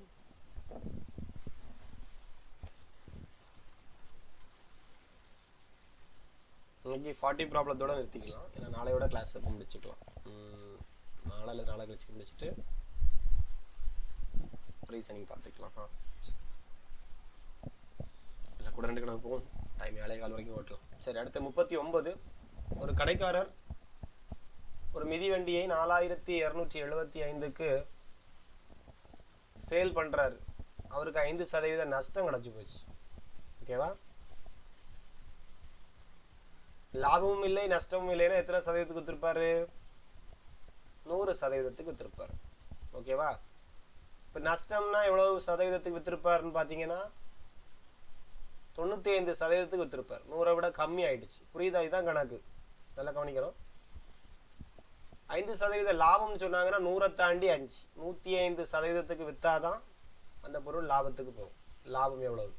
இன்னைக்கு 40 ப்ராப்ளத்தோட நிறுத்திக்கலாம். ஏன்னா நாளையோட கிளாஸ் எப்போ முடிச்சுக்கலாம். நாளை கழிச்சு முடிச்சுட்டு ரீசனிங் பார்த்துக்கலாம். இல்லை கூட 2 கணக்கு போகும். டைம் 7:15 வரைக்கும் ஓட்டலாம். சரி, அடுத்து 39. ஒரு கடைக்காரர் ஒரு மிதிவண்டியை 4275க்கு சேல் பண்ணுறாரு. அவருக்கு 5% நஷ்டம் கிடச்சி போச்சு. ஓகேவா? லாபமும் இல்லை நஷ்டமும் இல்லைன்னா எத்தனை சதவீதத்துக்கு விற்றுருப்பாரு? 100% விற்றுருப்பாரு. ஓகேவா? இப்போ நஷ்டம்னா எவ்வளவு சதவீதத்துக்கு விற்றுருப்பாருன்னு பார்த்தீங்கன்னா 95% விற்றுருப்பார். 100 விட கம்மி ஆயிடுச்சு. புரியுதா? இதுதான் கணக்கு. நல்லா கவனிக்கணும். 5% லாபம்னு சொன்னாங்கன்னா 100 தாண்டி 5, 105% விற்றாதான் அந்த பொருள் லாபத்துக்கு போகும். லாபம் எவ்வளவு?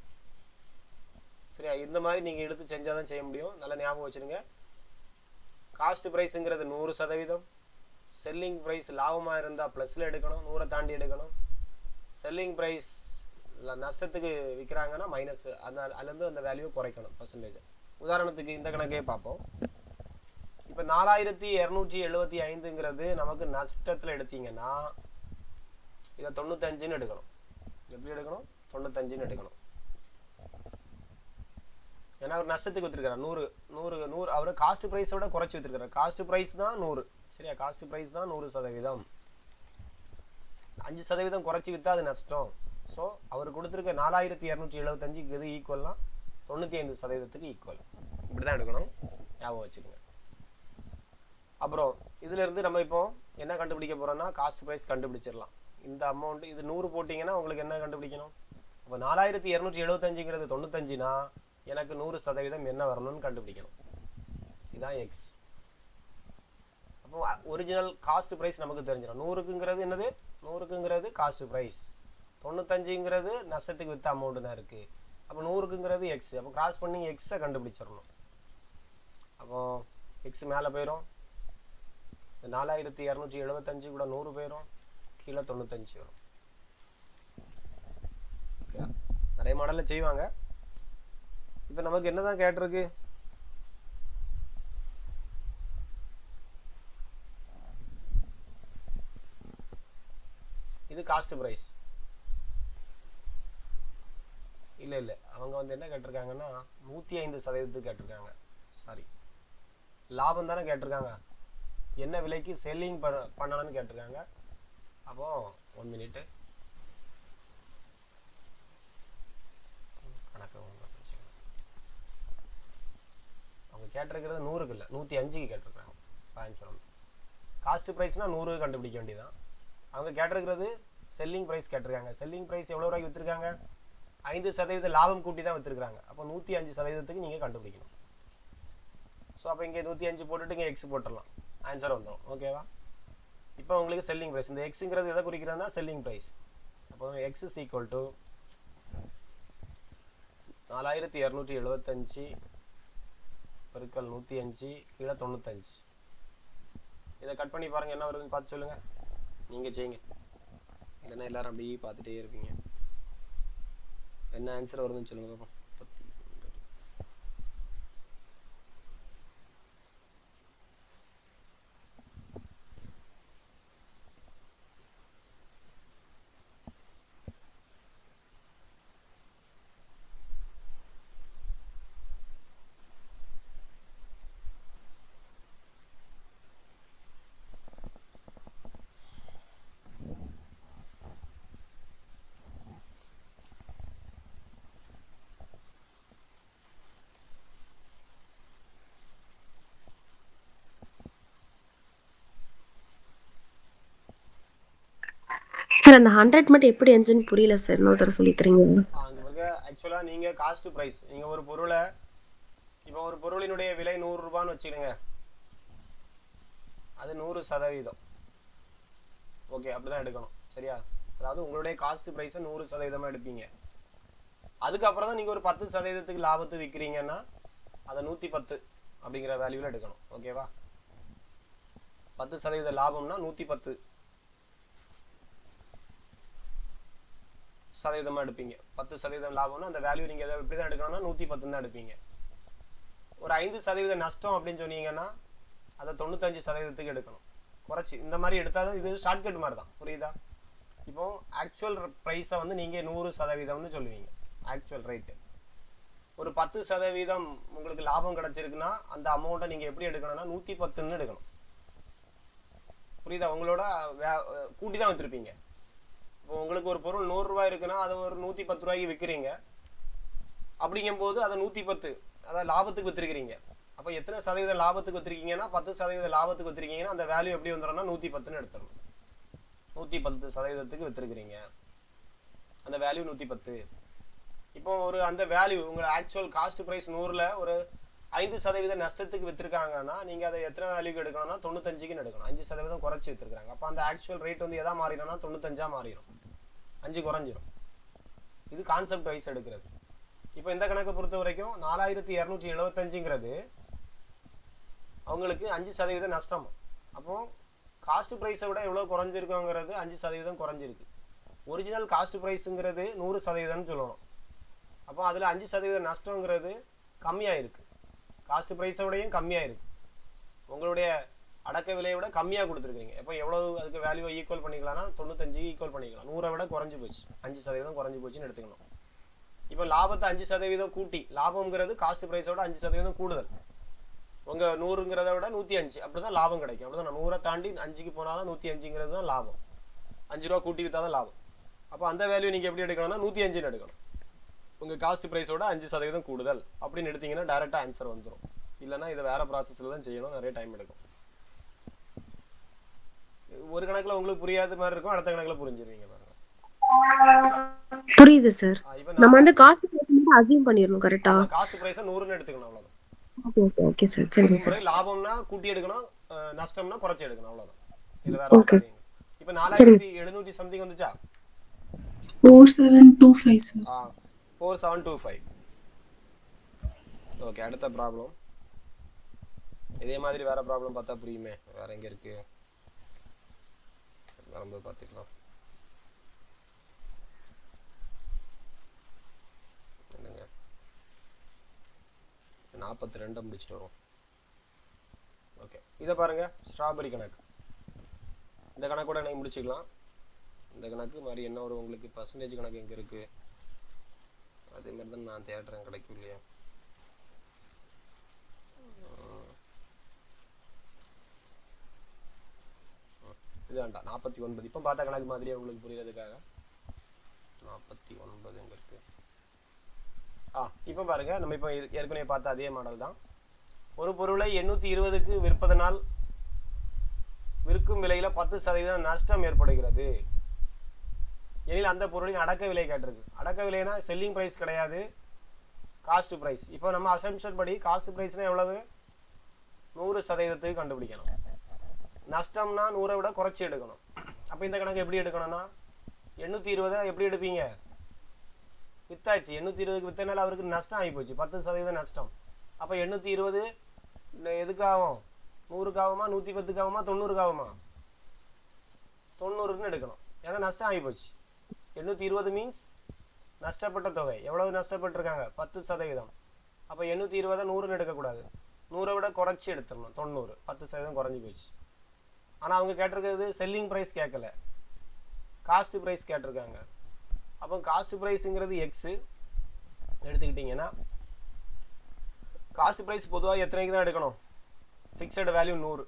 சரியா? இந்த மாதிரி நீங்கள் எடுத்து செஞ்சால் தான் செய்ய முடியும். நல்லா ஞாபகம் வச்சுருங்க. காஸ்ட் ப்ரைஸுங்கிறது 100%, செல்லிங் ப்ரைஸ் லாபமாக இருந்தால் ப்ளஸில் எடுக்கணும், 100 தாண்டி எடுக்கணும். செல்லிங் ப்ரைஸ் நஷ்டத்துக்கு விற்கிறாங்கன்னா மைனஸ், அதுலேருந்து அந்த வேல்யூ குறைக்கணும் பர்சன்டேஜ். உதாரணத்துக்கு இந்த கணக்கே பார்ப்போம். இப்போ 4275ங்கிறது நமக்கு நஷ்டத்தில் எடுத்தீங்கன்னா இதை 95ன்னு எடுக்கணும். எப்படி எடுக்கணும்? 95ன்னு எடுக்கணும். ஏன்னா அவர் நஷ்டத்துக்கு விற்றுருக்காரு. 100 அவர் காஸ்ட் ப்ரைஸோட குறைச்சி விற்றுருக்காரு. காஸ்ட் ப்ரைஸ் தான் 100, சரியா? காஸ்ட் ப்ரைஸ் தான் 100%. 5% குறைச்சி விற்றா அது நஷ்டம். ஸோ அவர் கொடுத்துருக்க 4275க்கு எது ஈக்குவல்னா 95%க்கு ஈக்குவல். இப்படி தான் எடுக்கணும், ஞாபகம் வச்சுக்கோங்க. அப்புறம் இதிலிருந்து நம்ம இப்போ என்ன கண்டுபிடிக்க போகிறோம்னா காஸ்ட் ப்ரைஸ் கண்டுபிடிச்சிடலாம். இந்த அமௌண்ட் இது 100 போட்டிங்கன்னா உங்களுக்கு என்ன கண்டுபிடிக்கணும்? அப்போ 4275ங்கிறது 95னா எனக்கு 100% என்ன வரணும்னு கண்டுபிடிக்கணும். இதுதான் எக்ஸ். அப்போ ஒரிஜினல் காஸ்ட் ப்ரைஸ் நமக்கு தெரிஞ்சிடும். 100க்குங்கிறது என்னது? 100க்குங்கிறது காஸ்ட் ப்ரைஸ். 95ங்கிறது நஷ்டத்துக்கு விற்ற அமௌண்ட் தான் இருக்குது. அப்போ 100க்குங்கிறது எக்ஸ். அப்போ கிராஸ் பண்ணி எக்ஸை கண்டுபிடிச்சிடணும். அப்போ எக்ஸ் மேலே போயிடும். 4275 கூட 100 போயிடும், கீழே 95 வரும். நிறைய மாடலில் செய்வாங்க. இப்போ நமக்கு என்னதான் கேட்டிருக்கு? இது காஸ்ட் ப்ரைஸ். இல்லை அவங்க வந்து என்ன கேட்டிருக்காங்கன்னா 105% கேட்டிருக்காங்க. சாரி, லாபம் தானே கேட்டிருக்காங்க. என்ன விலைக்கு செல்லிங் பண்ணலான்னு கேட்டிருக்காங்க. அப்போ 1 மினிட்டு கணக்கு அவங்க கேட்டிருக்கிறது 100க்கு இல்லை 105க்கு கேட்டிருக்காங்க. ஆன்சர் ஒன்று. காஸ்ட் ப்ரைஸ்னா 100 கண்டுபிடிக்க வேண்டியதான். அவங்க கேட்டிருக்கிறது செல்லிங் ப்ரைஸ் கேட்டிருக்காங்க. செல்லிங் ப்ரைஸ் எவ்வளோ ரூபாய்க்கு விற்றுருக்காங்க? 5% லாபம் கூட்டி தான் விற்றுருக்காங்க. அப்போ 105%க்கு நீங்கள் கண்டுபிடிக்கணும். ஸோ அப்போ இங்கே 105 போட்டுட்டு இங்கே எக்ஸ் போட்டுடலாம், ஆன்சர் வந்துடும். ஓகேவா? இப்போ உங்களுக்கு செல்லிங் ப்ரைஸ், இந்த எக்ஸுங்கிறது எதை குறிக்கிறதுனா செல்லிங் ப்ரைஸ். அப்போ எக்ஸ் இஸ் ஈக்குவல் டு 4275 பெருக்கல் 105 கீழே 95. இதை கட் பண்ணி பாருங்கள் என்ன வருதுன்னு பார்த்து சொல்லுங்கள். நீங்கள் செய்யுங்க, இல்லைன்னா எல்லாரும் அப்படியே பார்த்துட்டே இருப்பீங்க. என்ன ஆன்சர் வருதுன்னு சொல்லுங்க பார்ப்போம். சார் அந்த 100 மட்டும் எப்படி என்ஜின் புரியல சார், இன்னொரு தடவை சொல்லி தரீங்க? ஆக்சுவலாக நீங்கள் காஸ்ட் ப்ரைஸ், நீங்கள் ஒரு பொருளை, இப்போ ஒரு பொருளினுடைய விலை 100 ரூபான்னு வச்சுக்கோங்க, அது 100%. ஓகே, அப்படி தான் எடுக்கணும், சரியா? அதாவது உங்களுடைய காஸ்ட் ப்ரைஸை 100% எடுப்பீங்க. அதுக்கப்புறம் தான் நீங்கள் ஒரு 10%க்கு லாபத்தை விற்கிறீங்கன்னா அதை 110 அப்படிங்கிற வேல்யூவில் எடுக்கணும். ஓகேவா? 10% லாபம்னா 110 சதவீதமாக எடுப்பீங்க. 10% லாபம்னா அந்த வேல்யூ நீங்கள் எதை எப்படி தான் எடுக்கணும்னா 110 தான் எடுப்பீங்க. ஒரு 5% நஷ்டம் அப்படின்னு சொன்னீங்கன்னா அதை 95%க்கு எடுக்கணும். குறைச்சி இந்த மாதிரி எடுத்தால் தான் இது ஷார்ட்கட் மாதிரி தான், புரியுதா? இப்போ ஆக்சுவல் ப்ரைஸை வந்து நீங்கள் 100%ன்னு சொல்லுவீங்க, ஆக்சுவல் ரேட்டு. ஒரு 10% உங்களுக்கு லாபம் கிடச்சிருக்குன்னா அந்த அமௌண்ட்டை நீங்கள் எப்படி எடுக்கணும்னா 110ன்னு எடுக்கணும். புரியுதா? உங்களோட கூட்டி தான் வச்சுருப்பீங்க. இப்போ உங்களுக்கு ஒரு பொருள் 100 ரூபாய் இருக்குன்னா அதை ஒரு 110 ரூபாய்க்கு விற்கிறீங்க. அப்படிங்கும்போது அதை 110, அதாவது லாபத்துக்கு விற்றுருக்கிறீங்க. அப்போ எத்தனை சதவீதம் லாபத்துக்கு விற்றுருக்கீங்கன்னா 10% லாபத்துக்கு விற்றுருக்கீங்கன்னா அந்த வேல்யூ எப்படி வந்துடும்னா 110ன்னு எடுத்துடணும். 110%க்கு விற்றுருக்கிறீங்க, அந்த வேல்யூ 110. இப்போ ஒரு அந்த வேல்யூ உங்கள் ஆக்சுவல் காஸ்ட் ப்ரைஸ் 100ல் ஒரு 5% நஷ்டத்துக்கு விற்றுருக்காங்கன்னா நீங்கள் அதை எத்தனை வேல்யூக்கு எடுக்கணும்னா 95க்குன்னு எடுக்கணும். 5% குறைச்சி விற்றுருக்காங்க. அப்போ அந்த ஆக்சுவல் ரேட் வந்து எதா மாறிடும்னா 95 மாறிடும், 5 குறைஞ்சிரும். இது கான்செப்ட் வைஸ் எடுக்கிறது. இப்போ இந்த கணக்கை பொறுத்த வரைக்கும் 4275ங்கிறது அவங்களுக்கு 5% நஷ்டம். அப்போ காஸ்ட் ப்ரைஸை விட எவ்வளோ குறைஞ்சிருக்குங்கிறது 5% குறைஞ்சிருக்கு. ஒரிஜினல் காஸ்ட் ப்ரைஸுங்கிறது 100%ன்னு சொல்லணும். அப்போ அதில் 5% நஷ்டங்கிறது கம்மியாக இருக்குது. காஸ்ட் ப்ரைஸை விடையும் கம்மியாக இருக்குது. உங்களுடைய அடக்க விலையை விட கம்மியாக கொடுத்துருக்கீங்க. இப்போ எவ்வளோ அதுக்கு வேல்யூவை ஈக்குவல் பண்ணிக்கலாம்னா 95 ஈக்குவல் பண்ணிக்கலாம். 100 விட குறைஞ்சி போச்சு, 5% குறைஞ்சி போச்சுன்னு எடுத்துக்கணும். இப்போ லாபத்தை 5% கூட்டி, லாபம்ங்கிறது காஸ்ட் ப்ரைஸை விட 5% கூடுதல். உங்கள் 100ங்கிறத விட 105 அப்படி தான் லாபம் கிடைக்கும். அப்படி தான் 100 தாண்டி 5க்கு போனால் தான் 105ங்கிறது தான் லாபம். 5 ரூபா கூட்டி விற்றா தான் லாபம். அப்போ அந்த வேல்யூ நீங்கள் எப்படி எடுக்கணும்னா 105ன்னு எடுக்கணும். உங்கள் காஸ்ட் ப்ரைஸோட 5% கூடுதல் அப்படின்னு எடுத்தீங்கன்னா டேரெக்டாக ஆன்சர் வந்துடும். இல்லைனா இதை வேறு ப்ராசஸில் தான் செய்யணும், நிறைய டைம் எடுக்கும். ஒரு கணக்கில் உங்களுக்கு புரியாத மாதிரி இருக்கும், அடுத்த கணக்கில் புரிஞ்சிருவீங்க பாருங்க. புரியுது சார். இப்போ நம்ம வந்து காஸ்ட் பிரைஸ் அஸ்யூம் பண்ணிரணும் கரெக்ட்டா? காஸ்ட் பிரைஸை 100ன்னு எடுத்துக்கணும், அவ்வளவுதான். Okay okay sir. சரி சார். லாபம்னா கூட்டி எடுக்கணும், நஷ்டம்னா குறைச்சி எடுக்கணும், அவ்வளவுதான். இல்ல வேற ஓகே. இப்போ 4700 சம்திங் வந்துச்சா? 4725 சார். 4725. ஓகே, அடுத்த ப்ராப்ளம். இதே மாதிரி வேற ப்ராப்ளம் பார்த்தா புரியுமே. வேற எங்க இருக்கு? வரும்போது பார்த்துக்கலாம். என்னங்க 42 முடிச்சுட்டு வரும். ஓகே, இதை பாருங்க, ஸ்ட்ராபெரி கணக்கு. இந்த கணக்கோட நீங்கள் முடிச்சுக்கலாம். இந்த கணக்கு மாதிரி என்ன ஒரு உங்களுக்கு பர்சன்டேஜ் கணக்கு எங்கே இருக்குது? அதே மாதிரி தான் நான் தேடுறேன், கிடைக்கும் இல்லையா? இது வேண்டாம், 49. இப்போ பார்த்த கணக்கு மாதிரியே உங்களுக்கு புரியுறதுக்காக 49 எங்கே இருக்கு? இப்போ பாருங்க, நம்ம இப்போ ஏற்கனவே பார்த்த அதே மாடல் தான். ஒரு பொருளை 820க்கு விற்பதனால் விற்கும் விலையில 10% நஷ்டம் ஏற்படுகிறது எனில் அந்த பொருளின் அடக்க விலை கேட்டிருக்கு. அடக்க விலைனா செல்லிங் பிரைஸ் கிடையாது, காஸ்ட் பிரைஸ். இப்போ நம்ம அசம்ப்ஷன் படி காஸ்ட் பிரைஸ்னா எவ்வளவு? 100% கண்டுபிடிக்கணும். நஷ்டம்னா 100 விட குறைச்சி எடுக்கணும். அப்போ இந்த கணக்கு எப்படி எடுக்கணும்னா 820 எப்படி எடுப்பீங்க? வித்தாச்சு, 820க்கு வித்தனால அவருக்கு நஷ்டம் ஆகி போச்சு, 10% நஷ்டம். அப்போ 820 எதுக்காகும்? 100க்கு ஆகுமா, 110க்கு ஆகுமா, 90க்கு ஆகுமா? 90ன்னு எடுக்கணும், ஏன்னா நஷ்டம் ஆகி போச்சு. 820 மீன்ஸ் நஷ்டப்பட்ட தொகை. எவ்வளவு நஷ்டப்பட்டிருக்காங்க? 10%. அப்போ 820 100ன்னு எடுக்கக்கூடாது, 100 விட குறைச்சி எடுத்துடணும், 90. 10% குறைஞ்சி போச்சு. ஆனால் அவங்க கேட்டிருக்கிறது செல்லிங் ப்ரைஸ் கேட்கல, காஸ்ட் ப்ரைஸ் கேட்டிருக்காங்க. அப்போ காஸ்ட் ப்ரைஸுங்கிறது எக்ஸு எடுத்துக்கிட்டிங்கன்னா காஸ்ட் ப்ரைஸ் பொதுவாக எத்தனைக்கு தான் எடுக்கணும்? Fixed value 100.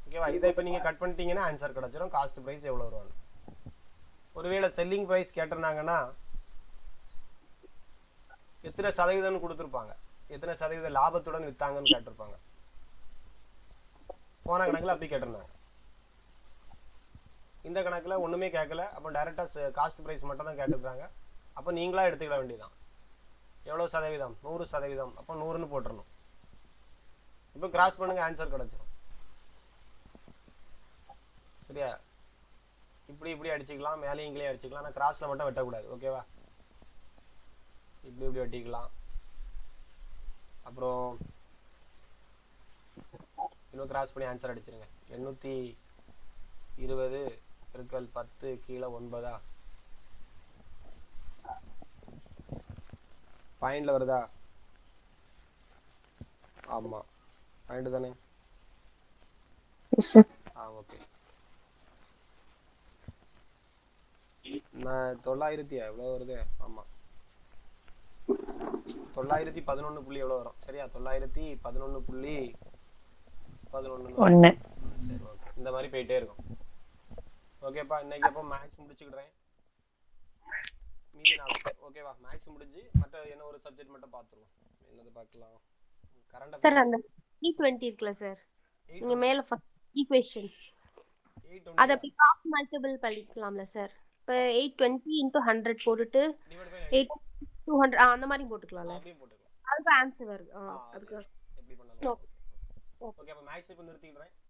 ஓகேவா? இதை இப்போ நீங்கள் கட் பண்ணிட்டீங்கன்னா ஆன்சர் கிடச்சிடும், காஸ்ட் ப்ரைஸ் எவ்வளோ வருவாங்க. ஒருவேளை செல்லிங் ப்ரைஸ் கேட்டிருந்தாங்கன்னா எத்தனை சதவீதம்னு கொடுத்துருப்பாங்க, எத்தனை சதவீத லாபத்துடன் விற்றாங்கன்னு கேட்டிருப்பாங்க. போன கணக்கில் அப்படி கேட்டிருந்தாங்க. இந்த கணக்கில் ஒன்றுமே கேட்கல, அப்போ டைரெக்டாக காஸ்ட் ப்ரைஸ் மட்டும் தான் கேட்டுருக்காங்க. அப்போ நீங்களாக எடுத்துக்கிட வேண்டியதான். எவ்வளோ சதவீதம்? 100%. அப்போ 100ன்னு போட்டுடணும். இப்போ கிராஸ் பண்ணுங்க, ஆன்சர் கிடச்சிடும். சரியா? இப்படி இப்படி அடிச்சுக்கலாம், மேலேயும் இங்கேயும் அடிச்சுக்கலாம், ஆனால் கிராஸில் மட்டும் வெட்டக்கூடாது. ஓகேவா? இப்படி இப்படி வெட்டிக்கலாம். அப்புறம் இன்னும் கிராஸ் பண்ணி ஆன்சர் அடிச்சிருங்க. 820 பெருக்கல் 10 கீழே 9 பாயிண்ட்ல வருதா? ஆமா, பாயிண்ட் தானே? ஓகே. நான் 900 எவ்வளோ வருது? ஆமாம், 911 புள்ளி எவ்வளோ வரும்? சரியா? 911.11. சரி, ஓகே. இந்த மாதிரி போயிட்டே இருக்கும். ஓகேப்பா, இன்னைக்கு அப்போ மேக்ஸ் முடிச்சுக்கிறேன். மீதி நாளைக்கு. ஓகேவா? மேக்ஸ் முடிஞ்சு மற்ற என்ன ஒரு சப்ஜெக்ட் மட்டும் பார்த்துருவோம். என்னது பார்க்கலாம்? கரண்ட் சார் அந்த E20 இருக்குல சார், நீங்க மேல ஈக்குவேஷன் அத அப்படி காஸ் மல்டிபிள் பண்ணிக்கலாம்ல சார்? இப்போ 820 × 100 போட்டுட்டு 8 200 அந்த மாதிரி போட்டுக்கலாம்ல? அதுக்கு ஆன்சர் வருது. அதுக்கு எப்படி பண்ணலாம்? ஓகே, அப்ப மேக்ஸ் இப்போ நிறுத்திடுறேன்.